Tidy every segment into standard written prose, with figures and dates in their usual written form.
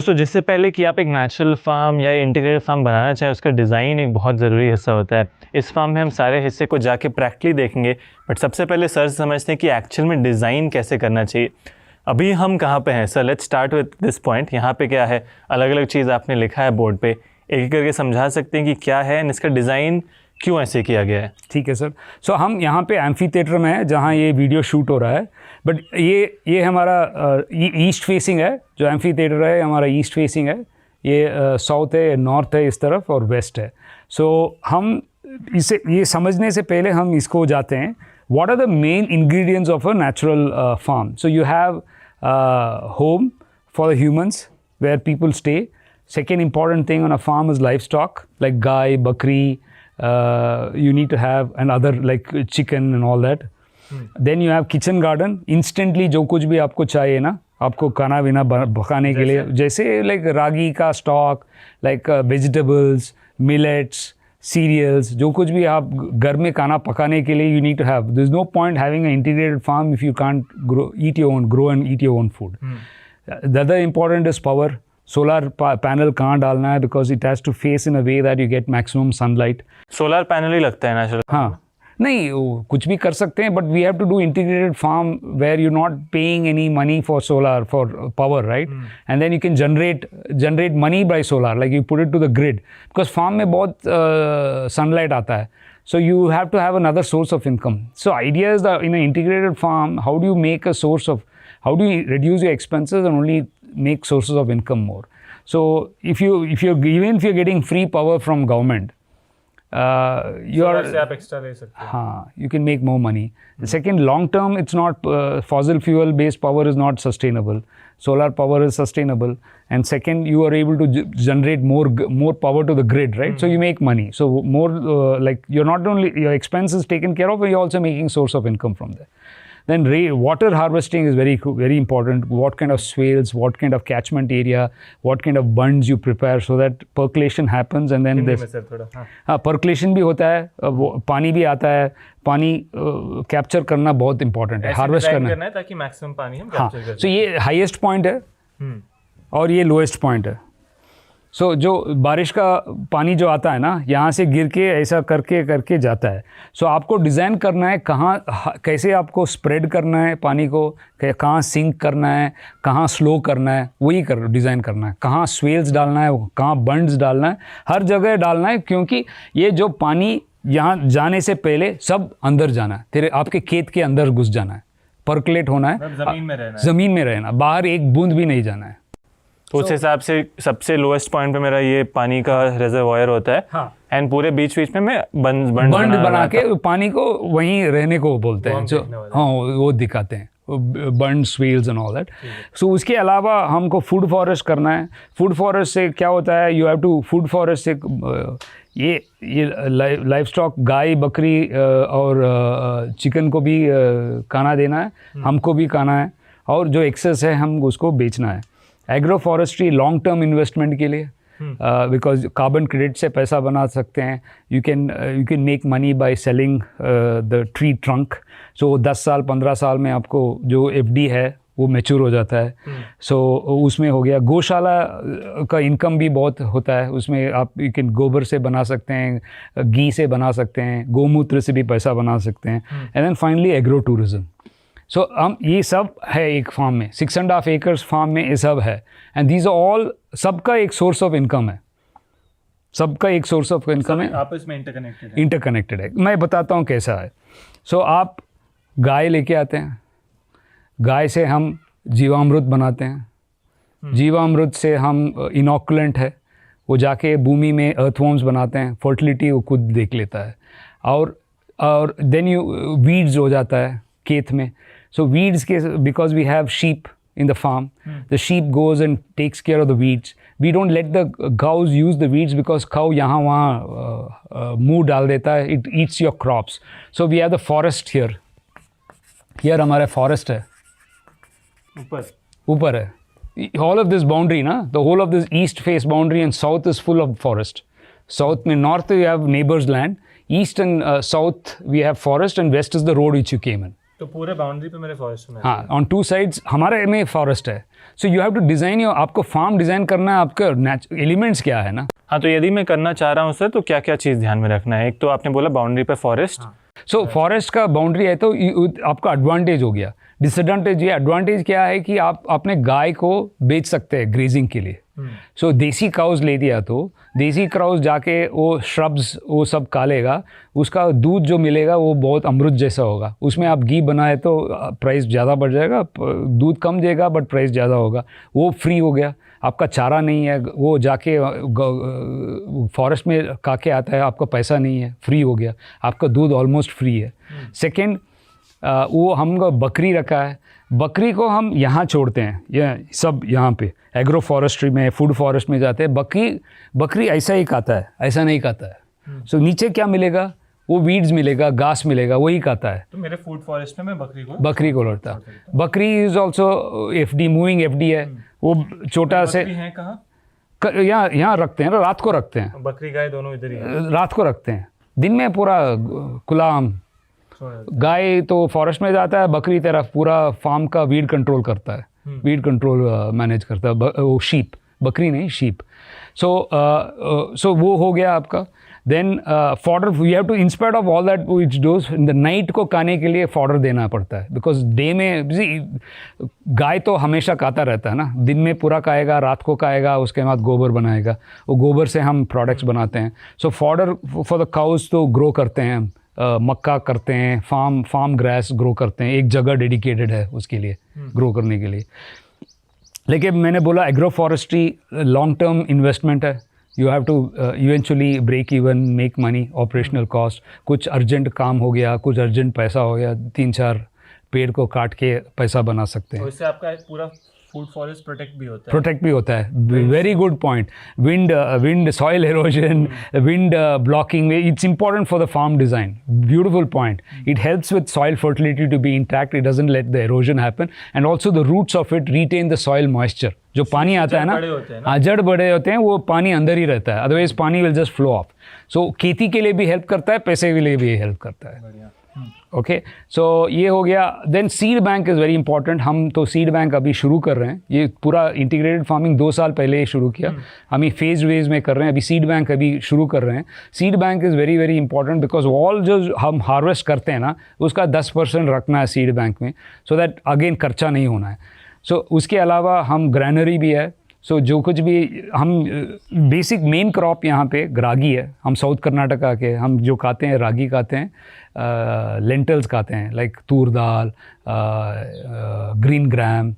तो जिससे पहले कि आप एक नेचुरल फार्म या इंटीग्रेटेड फार्म बनाना चाहें, उसका डिज़ाइन एक बहुत ज़रूरी हिस्सा होता है। इस फार्म में हम सारे हिस्से को जाके प्रैक्टिकली देखेंगे, बट सबसे पहले सर समझते हैं कि एक्चुअल में डिज़ाइन कैसे करना चाहिए। अभी हम कहाँ पे हैं sir? Let's start with this point. यहाँ पे क्या है, अलग अलग चीज़ आपने लिखा है बोर्ड पे, एक एक करके समझा सकते हैं कि क्या है एंड इसका डिज़ाइन क्यों ऐसे किया गया है? ठीक है सर। सो हम यहाँ पे एम्फी थिएटर में है जहाँ ये वीडियो शूट हो रहा है, बट ये हमारा ईस्ट फेसिंग है। जो एम्फी थिएटर है हमारा ईस्ट फेसिंग है, ये साउथ है, नॉर्थ है इस तरफ, और वेस्ट है। सो हम इसे ये समझने से पहले हम इसको जाते हैं, what are the main ingredients of a natural farm. So you have home for the humans where people stay. Second important thing on a farm is livestock like गाय, बकरी, you need to have and other like chicken and all that. Then you have kitchen garden. Instantly जो कुछ भी आपको चाहिए ना, आपको खाना बिना पकाने के लिए, जैसे like रागी का stock, like vegetables, millets, cereals, जो कुछ भी आप घर में खाना पकाने के लिए you need to have. There is no point having an integrated farm if you can't grow and eat your own food. The other important is power. Solar panel कहाँ डालना है, because it has to face in a way that you get maximum sunlight. Solar panel ही लगता है natural? हाँ, नहीं कुछ भी कर सकते हैं, but we have to do integrated farm where you not paying any money for solar for power, right? And then you can generate money by solar, like you put it to the grid, because farm में बहुत sunlight आता है, so you have to have another source of income. So idea is that in an integrated farm, how do you make a source of, how do you reduce your expenses and only make sources of income more? So if you're getting free power from government, you are extra ले सकते हैं। हाँ, you can make more money. The second, long term, it's not fossil fuel based power is not sustainable. Solar power is sustainable, and second, you are able to generate more power to the grid, right? So you make money. So more like you're not only your expense is taken care of, but you're also making source of income from there. Then water harvesting is very important. What kind of swales, what kind of catchment area, what kind of bunds you prepare so that percolation happens, and then this percolation भी होता है, पानी भी आता है, पानी capture करना बहुत इंपॉर्टेंट है, हार्वेस्ट करना है ताकि मैक्सिमम पानी हम कैप्चर कर सकें। सो ये हाईएस्ट पॉइंट है और ये लोएस्ट पॉइंट है। सो जो बारिश का पानी जो आता है ना, यहाँ से गिर के ऐसा करके जाता है। सो आपको डिज़ाइन करना है कहाँ, कैसे आपको स्प्रेड करना है पानी को, कहाँ सिंक करना है, कहाँ स्लो करना है, वही डिज़ाइन करना है। कहाँ स्वेल्स डालना है, कहाँ बंड्स डालना है, हर जगह डालना है, क्योंकि ये जो पानी यहाँ जाने से पहले सब अंदर जाना है, तेरे आपके खेत के अंदर घुस जाना है, पर्कुलेट होना है, ज़मीन में रहना, बाहर एक बूंद भी नहीं जाना है। तो उस हिसाब से सबसे लोएस्ट पॉइंट पे मेरा ये पानी का रिजर्वायर होता है। हाँ, एंड पूरे बीच में मैं बंड बना के पानी को वहीं रहने को बोलते हैं, जो हाँ वो दिखाते हैं, बंड स्वेल्स एंड ऑल दैट। सो उसके अलावा हमको फूड फॉरेस्ट करना है। फूड फॉरेस्ट से क्या होता है, you have to food forest से ये लाइव स्टॉक, गाय, बकरी और चिकन को भी खाना देना है, हमको भी खाना है, और जो एक्सेस है हम उसको बेचना है। Agro forestry long term investment के लिए, बिकॉज कार्बन क्रेडिट से पैसा बना सकते हैं। You can make money by selling the tree trunk. So 10 साल 15 साल में आपको जो एफडी है वो मैच्योर हो जाता है। सो उसमें हो गया। गौशाला का इनकम भी बहुत होता है, उसमें आप यू कैन गोबर से बना सकते हैं, घी से बना सकते हैं, गौमूत्र से भी पैसा बना सकते हैं। And then finally agro tourism. So हम ये सब है एक फार्म में, 6.5 एकर्स फार्म में ये सब है, एंड दीज आर ऑल, सबका एक सोर्स ऑफ इनकम है, सबका एक सोर्स ऑफ इनकम है, आपस में इंटरकनेक्टेड है। मैं बताता हूँ कैसा है। सो आप गाय लेके आते हैं, गाय से हम जीवामृत बनाते हैं, जीवामृत से हम इनोकुलेंट है, वो जाके भूमि में अर्थवॉर्म्स बनाते हैं, फर्टिलिटी वो खुद देख लेता है, और देन वीड्स हो जाता है खेत में। So weeds case, because we have sheep in the farm, the sheep goes and takes care of the weeds. We don't let the cows use the weeds because cow यहाँ वहाँ मुँह डाल देता है, it eats your crops. So we have the forest here. Here हमारा forest है, ऊपर है। All of this boundary ना, the whole of this east face boundary and south is full of forest. South में, north you have neighbors land, east and south we have forest, and west is the road which you came in. तो पूरे boundary पे मेरे forest में हाँ, on 2 sides हमारे में forest है. So you have to design your, आपको फार्म डिज़ाइन करना है, आपका एलिमेंट्स क्या है ना. हाँ, तो यदि मैं करना चाह रहा हूँ सर, तो क्या क्या चीज़ ध्यान में रखना है? एक तो आपने बोला बाउंड्री पे फॉरेस्ट. सो फॉरेस्ट का बाउंड्री है तो आपका एडवांटेज हो गया. डिसएडवांटेज, ये एडवांटेज क्या है कि आप अपने गाय को बेच सकते हैं ग्रेजिंग के लिए. सो देसी काउज ले दिया तो देसी काउज जाके वो श्रब्स वो सब कालेगा, उसका दूध जो मिलेगा वो बहुत अमृत जैसा होगा. उसमें आप घी बनाए तो प्राइस ज़्यादा बढ़ जाएगा, दूध कम देगा बट प्राइस ज़्यादा होगा. वो फ्री हो गया, आपका चारा नहीं है, वो जाके फॉरेस्ट में काके आता है, आपका पैसा नहीं है, फ्री हो गया, आपका दूध ऑलमोस्ट फ्री है. सेकेंड, वो हम बकरी रखा है, बकरी को हम यहाँ छोड़ते हैं, ये सब यहाँ पे एग्रो फॉरेस्ट्री में, फूड फॉरेस्ट में जाते हैं. बकरी ऐसा ही खाता है, ऐसा नहीं खाता है. सो नीचे क्या मिलेगा, वो वीड्स मिलेगा, घास मिलेगा, वही खाता है. तो मेरे फूड फॉरेस्ट में मैं बकरी को लड़ता. बकरी is also FD, moving FD है. वो छोटा से है कहाँ, यहाँ रखते हैं, रात को रखते हैं. बकरी गाय दोनों इधर ही है. रात को रखते हैं, दिन में पूरा खुला आम. गाय तो फॉरेस्ट में जाता है, बकरी तरफ पूरा फार्म का वीड कंट्रोल करता है, वीड कंट्रोल मैनेज करता है. वो शीप, बकरी नहीं शीप. सो वो हो गया आपका. Then fodder, you have to inspire of all that which dose in the night को खाने के लिए फॉडर देना पड़ता है. बिकॉज डे में गाय तो हमेशा खाता रहता है ना, दिन में पूरा खाएगा, रात को खाएगा, उसके बाद गोबर बनाएगा, वो गोबर से हम प्रोडक्ट्स बनाते हैं. सो फॉडर फॉर द काउज तो ग्रो करते हैं, मक्का करते हैं, फार्म ग्रास ग्रो करते हैं, एक जगह डेडिकेटेड है उसके लिए ग्रो करने के लिए. लेकिन मैंने बोला agro forestry long term investment है. You have to eventually break even, make money, operational cost. कुछ अर्जेंट काम हो गया, कुछ अर्जेंट पैसा हो गया, 3-4 पेड़ को काट के पैसा बना सकते हैं. तो इससे आपका पूरा फूड फॉरेस्ट प्रोटेक्ट भी होता है. Very good point. Wind soil erosion, wind blocking में it's important for the farm design. Beautiful point. It helps with soil fertility to be intact. It doesn't let the erosion happen and also the roots of it retain the soil moisture. जो पानी आता है ना, जड़ बड़े होते हैं, वो पानी अंदर ही रहता है, अदरवाइज पानी विल जस्ट फ्लो ऑफ. सो खेती के लिए भी हेल्प करता है, पैसे के लिए भी हेल्प करता है. ओके, सो ये हो गया. Then seed bank is very important. हम तो सीड बैंक अभी शुरू कर रहे हैं. ये पूरा इंटीग्रेटेड फार्मिंग 2 साल पहले ही शुरू किया. हम ये फेज में कर रहे हैं. अभी सीड बैंक अभी शुरू कर रहे हैं. Seed bank is very very important because all जो हम हार्वेस्ट करते हैं ना, उसका 10% रखना है सीड बैंक में, सो दैट अगेन खर्चा नहीं होना है. सो उसके अलावा हम ग्रैनरी भी है. सो जो कुछ भी हम बेसिक मेन क्रॉप यहाँ पे रागी है. हम साउथ कर्नाटका के, हम जो खाते हैं रागी खाते हैं, लेंटल्स खाते हैं, like Toor dal, green gram,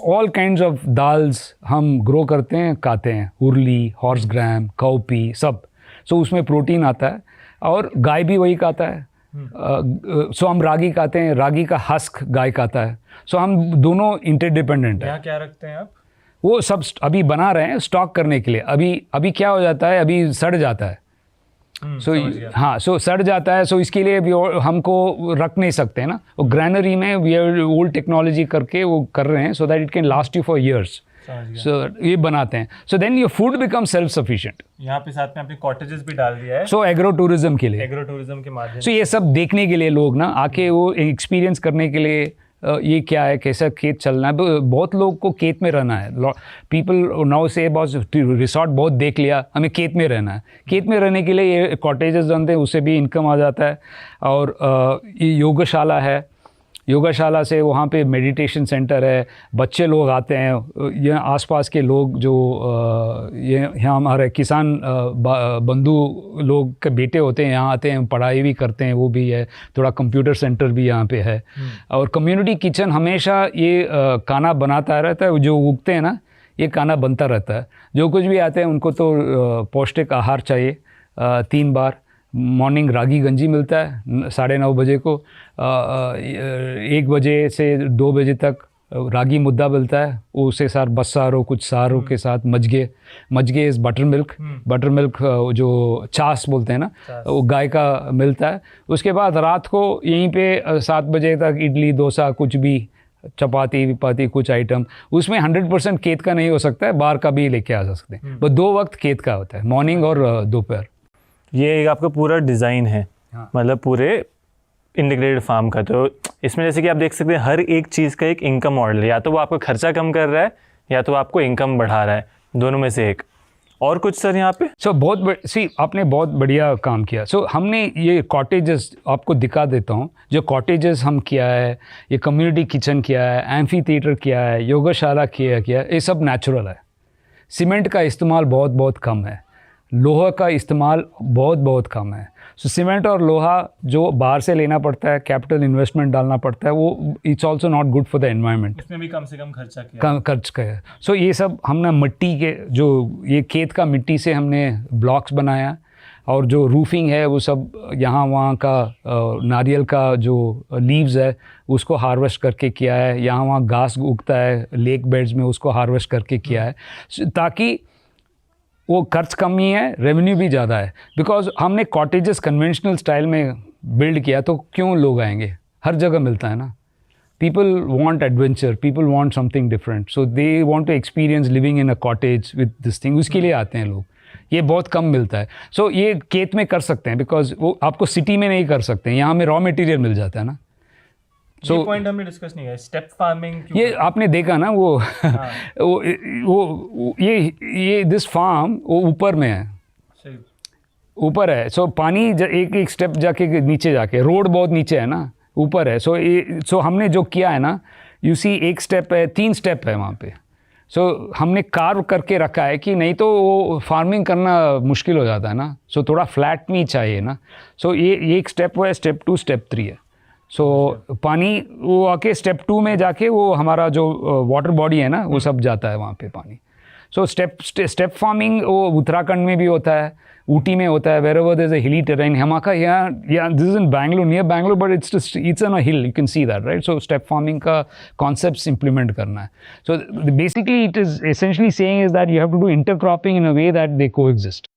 all kinds of dals हम ग्रो करते हैं, खाते हैं. उर्ली, हॉर्स ग्राम, काउपी, सब. सो उसमें प्रोटीन आता है और गाय भी वही खाता है. सो हम रागी खाते हैं, रागी का हस्क गाय खाता है. सो हम दोनों इंटरडिपेंडेंट हैं. यहाँ क्या रखते हैं आप? वो सब अभी बना रहे हैं स्टॉक करने के लिए. अभी क्या हो जाता है, अभी सड़ जाता है. हाँ, सो सड़ जाता है. सो इसके लिए भी हमको रख नहीं सकते हैं ना. वो ग्रैनरी में वी आर ओल्ड टेक्नोलॉजी करके वो कर रहे हैं so that it can last you for years. So ये बनाते हैं. So then your food become self sufficient. यहाँ पे साथ में आपने कॉटेजेस भी डाल दिया है. सो एग्रो टूरिज्म के लिए, एग्रो टूरिज्म के माध्यम से ये सब देखने के लिए लोग ना आके वो एक्सपीरियंस करने के लिए, ये क्या है, कैसा खेत चलना है. बहुत लोग को खेत में रहना है. पीपल नाउ से बहुत रिसोर्ट बहुत देख लिया, हमें खेत में रहना है. खेत में रहने के लिए ये कॉटेजेस बनते हैं, उससे भी इनकम आ जाता है. और ये योगशाला है. योगाशाला से वहाँ पे मेडिटेशन सेंटर है. बच्चे लोग आते हैं, ये आसपास के लोग जो ये यहाँ हमारे किसान बंधु लोग के बेटे होते हैं, यहाँ आते हैं, पढ़ाई भी करते हैं, वो भी है. थोड़ा कंप्यूटर सेंटर भी यहाँ पे है. और कम्युनिटी किचन हमेशा ये खाना बनाता रहता है. जो उगते हैं ना, ये खाना बनता रहता है. जो कुछ भी आते हैं उनको तो पौष्टिक आहार चाहिए. 3 बार मॉर्निंग रागी गंजी मिलता है 9:30 बजे को. 1 बजे से 2 बजे तक रागी मुद्दा मिलता है. उसके साथ बस्सारो, कुछ सारों के साथ मज्गे is buttermilk. Buttermilk जो छाछ बोलते हैं ना, वो गाय का मिलता है. उसके बाद रात को यहीं पे 7 बजे तक इडली डोसा, कुछ भी चपाती विपाती कुछ आइटम. उसमें 100% खेत का नहीं हो सकता है, बाहर का भी लेके आ सकते हैं. बस 2 वक्त खेत का होता है, मॉर्निंग और दोपहर. ये एक आपका पूरा डिज़ाइन है. हाँ. मतलब पूरे इंटीग्रेटेड फार्म का, तो इसमें जैसे कि आप देख सकते हैं हर एक चीज़ का एक इनकम मॉडल है, या तो वो आपका खर्चा कम कर रहा है या तो आपको इनकम बढ़ा रहा है, दोनों में से एक। और कुछ सर यहाँ पे? आपने बहुत बढ़िया काम किया। हमने ये कॉटेजेस आपको दिखा देता हूँ, जो कॉटेजेस हम किया है, ये कम्युनिटी किचन किया है, एम्फी थिएटर किया है, योगशाला किया ये सब नेचुरल है। सीमेंट का इस्तेमाल बहुत बहुत कम है, लोहा का इस्तेमाल बहुत बहुत कम है। सीमेंट और लोहा जो बाहर से लेना पड़ता है, कैपिटल इन्वेस्टमेंट डालना पड़ता है, वो it's also not good for the environment. इसमें भी कम से कम खर्चा किया, खर्च का है। ये सब हमने मिट्टी के, जो ये खेत का मिट्टी से हमने ब्लॉक्स बनाया, और जो रूफिंग है वो सब यहाँ वहाँ का नारियल का जो लीव्स है उसको हार्वेस्ट करके किया है, यहाँ वहाँ घास उगता है लेक बेड्स में, उसको हार्वेस्ट करके किया है, ताकि वो खर्च कम ही है, रेवेन्यू भी ज़्यादा है। बिकॉज हमने कॉटेजेस कन्वेंशनल स्टाइल में बिल्ड किया, तो क्यों लोग आएंगे, हर जगह मिलता है ना। People want adventure, people want something different, so they want to experience living in a cottage with this thing, उसके लिए आते हैं लोग। ये बहुत कम मिलता है, सो ये खेत में कर सकते हैं, बिकॉज वो आपको सिटी में नहीं कर सकते हैं, यहाँ में रॉ मटेरियल मिल जाता है ना। ये पॉइंट हमने डिस्कस नहीं किया, स्टेप फार्मिंग। ये आपने देखा ना वो हाँ। वो ये दिस फार्म वो ऊपर में है, ऊपर है। पानी एक एक स्टेप जाके नीचे जाके, रोड बहुत नीचे है ना, ऊपर है। सो हमने जो किया है ना, यू सी एक स्टेप है, 3 स्टेप है वहाँ पे। हमने कार्व करके रखा है कि नहीं तो वो फार्मिंग करना मुश्किल हो जाता है ना, थोड़ा फ्लैट में ही चाहिए ना। ये एक स्टेप है, स्टेप 2, स्टेप 3 है। पानी वो आके स्टेप 2 में जाके वो हमारा जो वाटर बॉडी है ना वो सब जाता है वहाँ पे पानी। स्टेप फार्मिंग वो उत्तराखंड में भी होता है, ऊटी में होता है, wherever there's a hilly terrain। हमारा यहाँ this is in Bangalore, near Bangalore, but it's on a hill, you can see that, right? Step farming का concepts implement करना है। Basically it is essentially saying is that you have to do intercropping in a way that they coexist.